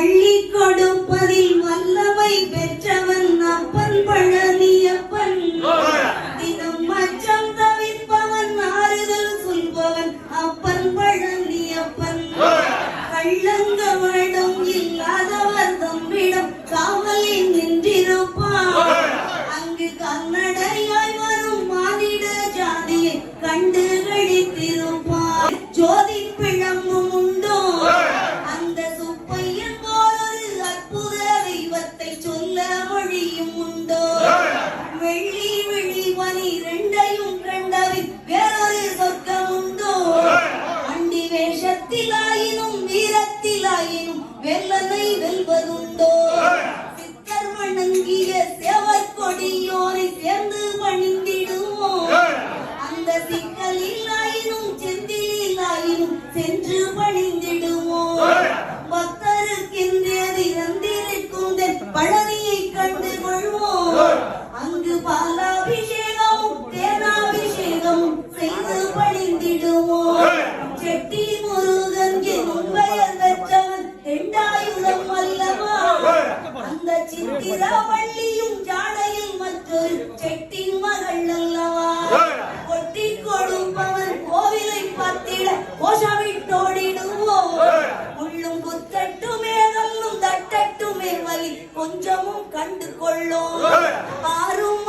அள்ளி கொடுப்பதில் வல்லமை பெற்றவன் அப்பன் பழனியப்பன். தினம் மச்சம் தவிர்ப்பவன் ஆறுதல் சொல்பவன் அப்பன் பழனியப்பன். கள்ளங்கவடம் இல்லாதவர் தம்மிடம் காவலில் நின்றிருப்பான். அங்கு கண்ணடையாய் வரும் மானிட ஜாதியை கண்டு கழித்திருப்பான். ஜோதி பிழம்பும் உண்டோ அந்த சுப்பையன் போலொரு அற்புத தெய்வத்தை சொல்ல மொழியும் உண்டோ. வெள்ளி விழி பனி ரெண்டையும் கண்டவின் வேறொரு சொர்க்கம் உண்டோ. அண்டி வேஷத்திலாயினும் வீரத்திலாயினும் வெள்ளனை வெல்வதுண்டோ. சித்தர் வணங்கிய சேவர் கொடியோரை சேர்ந்து பணிந்திடுவோம். அந்த சிக்கலிலாயினும் செந்திலாயினும் சென்று பணிந்திடுவோம். பக்தருக்கென்றே நந்திருக்கும் பழனியை கண்டு கொள்வோம். அங்கு பாலாபிஷேகமும் தேனாபிஷேகமும் செய்து பணிந்திடுவோம். செட்டி முருகன் எனும் பெயர் பெற்றவன் தெண்டாயுதம் அல்லவா. அந்த சித்திரவள்ளியும் ஜாடையில் மற்றொரு செட்டி மகள் அல்லவா. கொட்டி கொடுப்பவன் கோவிலை பார்த்திட கோஷமிட்டோடிடுவோம். உள்ளும் குத்தட்டுமே கல்லும் தட்டட்டுமே வலி கொஞ்சமும் கண்டு கொள்ளும். ஆறும்